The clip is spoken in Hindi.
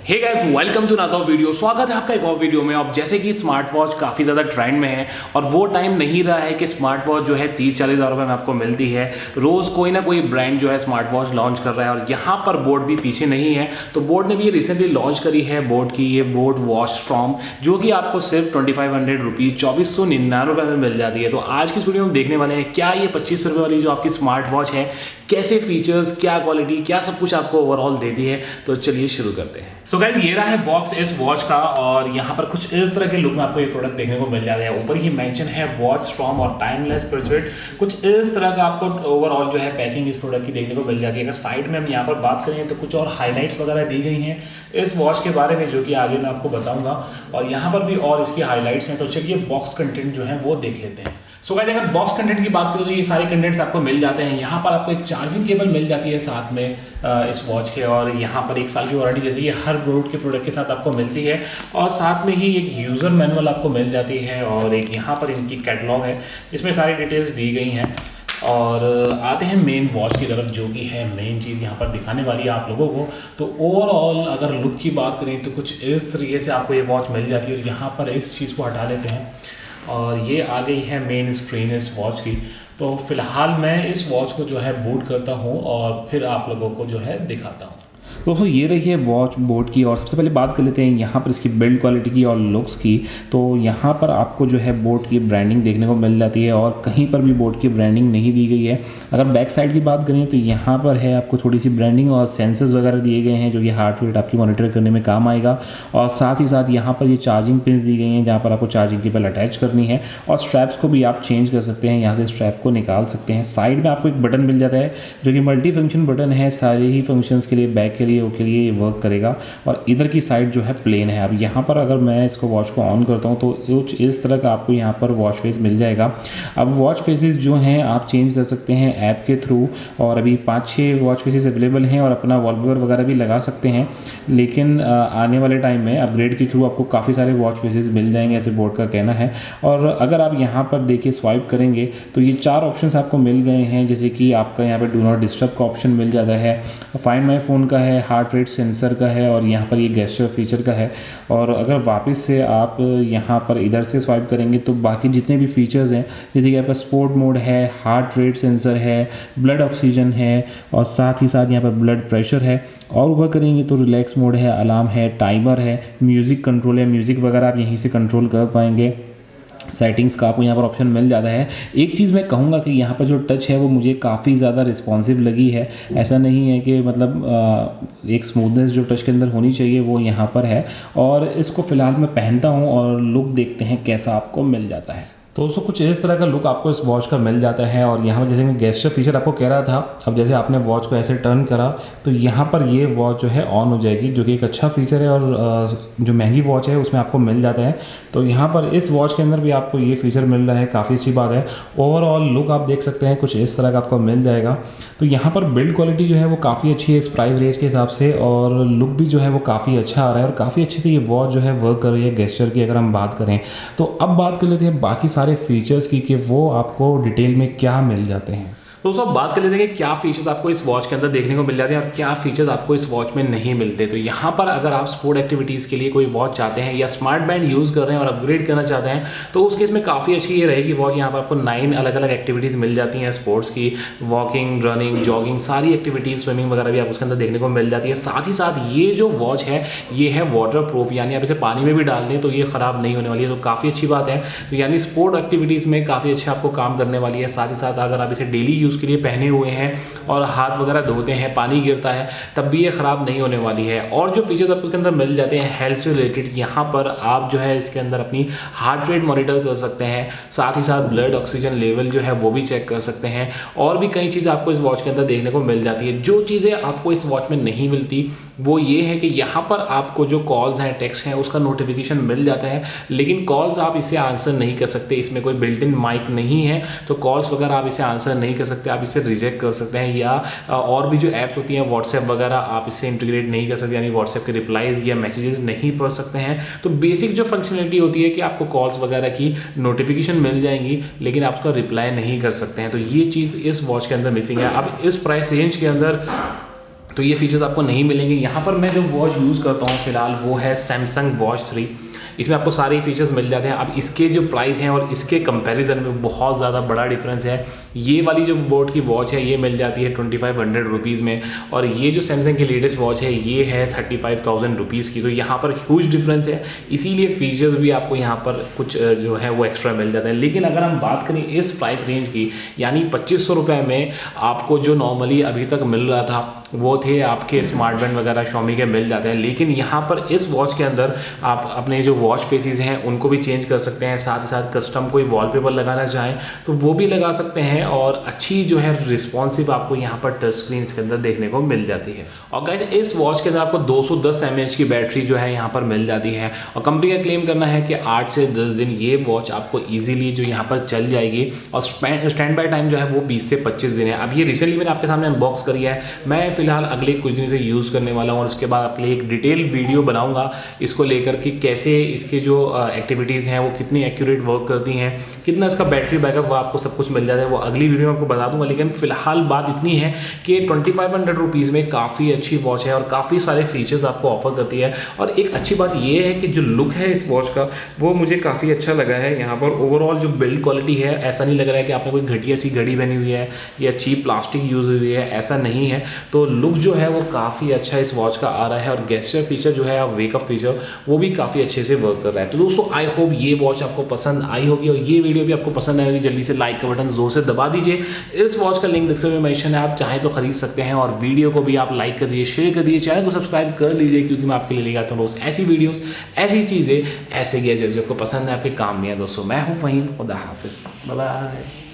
Hey guys, welcome to another video. स्वागत है आपका एक और वीडियो में। अब जैसे कि स्मार्ट वॉच काफ़ी ज़्यादा ट्रेंड में है और वो टाइम नहीं रहा है कि स्मार्ट वॉच जो है 30-40 हज़ार रुपये में आपको मिलती है। रोज़ कोई ना कोई ब्रांड जो है स्मार्ट वॉच लॉन्च कर रहा है और यहाँ पर बोट भी पीछे नहीं है। तो बोट ने भी रिसेंटली लॉन्च करी है बोट की ये बोट वॉच स्टॉर्म, जो कि आपको सिर्फ 2500 रुपीज़ 2499 रुपये में मिल जाती है। तो आज की इस वीडियो में देखने वाले हैं क्या ये 25 रुपये वाली जो आपकी स्मार्ट वॉच है, कैसे फीचर्स, क्या क्वालिटी, क्या सब कुछ आपको ओवरऑल देती है। तो चलिए शुरू करते हैं। सो गाइस, ये रहा है बॉक्स इस वॉच का और यहाँ पर कुछ इस तरह के लुक में आपको ये प्रोडक्ट देखने को मिल जाता है। ऊपर ही मेंशन है वॉच स्टॉर्म और टाइमलेस परस्यूट। कुछ इस तरह का आपको ओवरऑल जो है पैकिंग इस प्रोडक्ट की देखने को मिल जाती है। अगर साइड में हम यहाँ पर बात करें तो कुछ और हाईलाइट्स वगैरह दी गई हैं इस वॉच के बारे में, जो कि आगे मैं आपको बताऊंगा। और यहाँ पर भी और इसकी हाईलाइट्स हैं। तो चलिए बॉक्स कंटेंट जो है वो देख लेते हैं। सो गाइस, अगर बॉक्स कंटेंट की बात करें तो ये सारे कंटेंट्स आपको मिल जाते हैं। यहाँ पर आपको एक चार्जिंग केबल मिल जाती है साथ में इस वॉच के, और यहाँ पर 1 साल की वारंटी जैसे ये हर बोट के प्रोडक्ट के साथ आपको मिलती है। और साथ में ही एक यूज़र मैनुअल आपको मिल जाती है और एक यहाँ पर इनकी कैटलॉग है, इसमें सारी डिटेल्स दी गई हैं। और आते हैं मेन वॉच की तरफ, जो कि है मेन चीज़ यहाँ पर दिखाने वाली है आप लोगों को। तो ओवरऑल अगर लुक की बात करें तो कुछ इस तरीके से आपको ये वॉच मिल जाती है। और यहाँ पर इस चीज़ को हटा लेते हैं और ये आ गई है मेन स्क्रीन इस वॉच की। तो फिलहाल मैं इस वॉच को जो है बूट करता हूँ और फिर आप लोगों को जो है दिखाता हूँ। दोस्तों ये रही है वॉच बोट की। और सबसे पहले बात कर लेते हैं यहाँ पर इसकी बिल्ड क्वालिटी की और लुक्स की। तो यहाँ पर आपको जो है बोट की ब्रांडिंग देखने को मिल जाती है और कहीं पर भी बोट की ब्रांडिंग नहीं दी गई है। अगर बैक साइड की बात करें तो यहाँ पर है आपको थोड़ी सी ब्रांडिंग और सेंसर्स वगैरह दिए गए हैं, जो कि हार्ट रेट आपकी मॉनिटर करने में काम आएगा। और साथ ही साथ यहाँ पर ये चार्जिंग पिन्स दी गई हैं, जहाँ पर आपको चार्जिंग केबल अटैच करनी है। और स्ट्रैप्स को भी आप चेंज कर सकते हैं, यहाँ से स्ट्रैप को निकाल सकते हैं। साइड में आपको एक बटन मिल जाता है जो कि मल्टी फंक्शन बटन है, सारे ही फंक्शंस के लिए, बैक के लिए, ओ के लिए वर्क करेगा। और इधर की साइड जो है प्लेन है। अब यहाँ पर अगर मैं इसको वॉच को ऑन करता हूँ तो कुछ इस तरह का आपको यहाँ पर वॉच फेस मिल जाएगा। अब वॉच फेसेस जो हैं आप चेंज कर सकते हैं ऐप के थ्रू, और अभी 5-6 वॉच फेसेस अवेलेबल हैं और अपना वॉलपेपर वगैरह भी लगा सकते हैं। लेकिन आने वाले टाइम में अपग्रेड के थ्रू आपको काफ़ी सारे वॉच फेसेस मिल जाएंगे, ऐसे बोर्ड का कहना है। और अगर आप यहाँ पर देखिए स्वाइप करेंगे तो ये 4 ऑप्शंस आपको मिल गए हैं, जैसे कि आपका यहाँ पर डू नॉट डिस्टर्ब का ऑप्शन मिल जाता है, फाइंड माई फ़ोन का है, हार्ट रेट सेंसर का है, और यहाँ पर ये गेस्चर फीचर का है। और अगर वापस से आप यहाँ पर इधर से स्वाइप करेंगे तो बाकी जितने भी फीचर्स हैं, जैसे कि आपका स्पोर्ट मोड है, हार्ट रेट सेंसर है, ब्लड ऑक्सीजन है, और साथ ही साथ यहाँ पर ब्लड प्रेशर है। और ऊपर करेंगे तो रिलैक्स मोड है, अलार्म है, टाइमर है, म्यूज़िक कंट्रोल है, म्यूज़िक वगैरह आप यहीं से कंट्रोल कर पाएंगे। सेटिंग्स का आपको यहाँ पर ऑप्शन मिल जाता है। एक चीज़ मैं कहूँगा कि यहाँ पर जो टच है वो मुझे काफ़ी ज़्यादा रिस्पॉन्सिव लगी है। ऐसा नहीं है कि मतलब एक स्मूथनेस जो टच के अंदर होनी चाहिए वो यहाँ पर है। और इसको फ़िलहाल मैं पहनता हूँ और लुक देखते हैं कैसा आपको मिल जाता है। तो दोस्तों कुछ इस तरह का लुक आपको इस वॉच का मिल जाता है। और यहाँ पर जैसे मैं गेस्चर फीचर आपको कह रहा था, अब जैसे आपने वॉच को ऐसे टर्न करा तो यहाँ पर ये वॉच जो है ऑन हो जाएगी, जो कि एक अच्छा फीचर है और जो महंगी वॉच है उसमें आपको मिल जाता है। तो यहाँ पर इस वॉच के अंदर भी आपको ये फीचर मिल रहा है, काफ़ी अच्छी बात है। ओवरऑल लुक आप देख सकते हैं कुछ इस तरह का आपको मिल जाएगा। तो यहाँ पर बिल्ड क्वालिटी जो है वो काफ़ी अच्छी है इस प्राइस रेंज के हिसाब से, और लुक भी जो है वो काफ़ी अच्छा आ रहा है और काफ़ी अच्छी से ये वॉच जो है वर्क कर रही है गेस्चर की अगर हम बात करें। तो अब बात कर लेते हैं बाकी सारे फीचर्स की कि वो आपको डिटेल में क्या मिल जाते हैं। तो दोस्तों बात कर लेते हैं कि क्या फीचर्स आपको इस वॉच के अंदर देखने को मिल जाते हैं और क्या फीचर्स आपको इस वॉच में नहीं मिलते। तो यहाँ पर अगर आप स्पोर्ट एक्टिविटीज़ के लिए कोई वॉच चाहते हैं या स्मार्ट बैंड यूज़ कर रहे हैं और अपग्रेड करना चाहते हैं तो उस केस में काफ़ी अच्छी ये रहेगी वॉच। यहाँ पर आपको 9 अलग अलग एक्टिविटीज़ मिल जाती हैं स्पोर्ट्स की, वॉकिंग, रनिंग, जॉगिंग, सारी एक्टिविटीज़, स्विमिंग वगैरह भी आपको उसके अंदर देखने को मिल जाती है। साथ ही साथ ये जो वॉच है ये है वाटर प्रूफ, यानी आप इसे पानी में भी डाल दें तो ये ख़राब नहीं होने वाली है। तो काफ़ी अच्छी बात है। तो यानी स्पोर्ट एक्टिविटीज़ में काफ़ी अच्छा आपको काम करने वाली है। साथ ही साथ अगर आप इसे डेली यूज़ के लिए पहने हुए हैं और हाथ वगैरह धोते हैं, पानी गिरता है, तब भी ये ख़राब नहीं होने वाली है। और जो फीचर्स आपको इसके अंदर मिल जाते हैं हेल्थ से रिलेटेड, यहाँ पर आप जो है इसके अंदर अपनी हार्ट रेट मॉनिटर कर सकते हैं, साथ ही साथ ब्लड ऑक्सीजन लेवल जो है वो भी चेक कर सकते हैं। और भी कई चीज़ें आपको इस वॉच के अंदर देखने को मिल जाती है। जो चीज़ें आपको इस वॉच में नहीं मिलती वो ये है कि यहाँ पर आपको जो कॉल्स हैं, टेक्स्ट हैं, उसका नोटिफिकेशन मिल जाता है, लेकिन कॉल्स आप इसे आंसर नहीं कर सकते। इसमें कोई बिल्ट इन माइक नहीं है, तो कॉल्स वगैरह आप इसे आंसर नहीं कर सकते, आप इसे रिजेक्ट कर सकते हैं। या और भी जो ऐप्स होती हैं व्हाट्सएप वगैरह, आप इससे इंटीग्रेट नहीं कर सकते, यानी व्हाट्सएप के रिप्लाईज या मैसेजेस नहीं पढ़ सकते हैं। तो बेसिक जो फंक्शनलिटी होती है कि आपको कॉल्स वगैरह की नोटिफिकेशन मिल जाएंगी, लेकिन आप उसका रिप्लाई नहीं कर सकते हैं। तो ये चीज़ इस वॉच के अंदर मिसिंग है। अब इस प्राइस रेंज के अंदर तो ये फीचर्स आपको नहीं मिलेंगे। यहाँ पर मैं जो वॉच यूज़ करता हूँ फिलहाल वो है सैमसंग वॉच 3। इसमें आपको सारे फीचर्स मिल जाते हैं। अब इसके जो प्राइस हैं और इसके कंपैरिजन में बहुत ज़्यादा बड़ा डिफरेंस है। ये वाली जो बोट की वॉच है ये मिल जाती है 2500 रुपीज़ में, और ये जो सैमसंग की लेटेस्ट वॉच है ये है 35,000 रुपीज़ की। तो यहाँ पर ह्यूज डिफरेंस है, इसीलिए फीचर्स भी आपको यहाँ पर कुछ जो है वो एक्स्ट्रा मिल जाते हैं। लेकिन अगर हम बात करें इस प्राइस रेंज की, यानी 2500 रुपये में आपको जो नॉर्मली अभी तक मिल रहा था वो थे आपके स्मार्ट बैंड वगैरह शॉमी के मिल जाते हैं। लेकिन यहाँ पर इस वॉच के अंदर आप अपने जो वॉच फेसेस हैं उनको भी चेंज कर सकते हैं, साथ ही साथ कस्टम कोई वॉलपेपर लगाना चाहें तो वो भी लगा सकते हैं, और अच्छी जो है रिस्पॉन्सिव आपको यहाँ पर टच स्क्रीन के अंदर देखने को मिल जाती है। और गाइस इस वॉच के अंदर आपको 210 mAh की बैटरी जो है यहाँ पर मिल जाती है, और कंपनी का क्लेम करना है कि 8 से 10 दिन ये वॉच आपको ईजिली जो यहाँ पर चल जाएगी, और स्टैंड बाय टाइम जो है वो 20 से 25 दिन है। अब ये रिसेंटली मैंने आपके सामने अनबॉक्स करी है, मैं फिलहाल अगले कुछ दिन से यूज़ करने वाला हूँ, और उसके बाद आपके लिए एक डिटेल वीडियो बनाऊंगा इसको लेकर कि कैसे इसके जो एक्टिविटीज़ हैं वो कितनी एक्यूरेट वर्क करती हैं, कितना इसका बैटरी बैकअप, वो आपको सब कुछ मिल जाता है, वो अगली वीडियो में आपको बता दूंगा। लेकिन फिलहाल बात इतनी है कि 2500 रुपीज़ में काफ़ी अच्छी वॉच है और काफ़ी सारे फीचर्स आपको ऑफर करती है। और एक अच्छी बात ये है कि जो लुक है इस वॉच का वो मुझे काफ़ी अच्छा लगा है। यहाँ पर ओवरऑल जो बिल्ड क्वालिटी है, ऐसा नहीं लग रहा है कि आपने कोई घटिया सी घड़ी बनी हुई है या चीप प्लास्टिक यूज़ हुई है, ऐसा नहीं है। तो लुक जो है वो काफ़ी अच्छा इस वॉच का आ रहा है, और गेस्चर फीचर जो है वेकअप फीचर वो भी काफ़ी अच्छे से वर्क कर रहा है। तो दोस्तों आई होप ये वॉच आपको पसंद आई होगी, और ये वीडियो भी आपको पसंद आएगी। जल्दी से लाइक का बटन जोर से दबा दीजिए। इस वॉच का लिंक डिस्क्रिप्शन में मेंशन है, आप चाहें तो खरीद सकते हैं, और वीडियो को भी आप लाइक कर दीजिए, शेयर कर दीजिए, चैनल को सब्सक्राइब कर लीजिए, क्योंकि मैं आपके लिए लेकर आता हूँ रोज ऐसी वीडियोस, ऐसी चीज़ें, ऐसे गैजेट्स जो आपको पसंद है, आपके काम में है। दोस्तों मैं हूँ फ़हीम, खुदा हाफिज़, बाय बाय।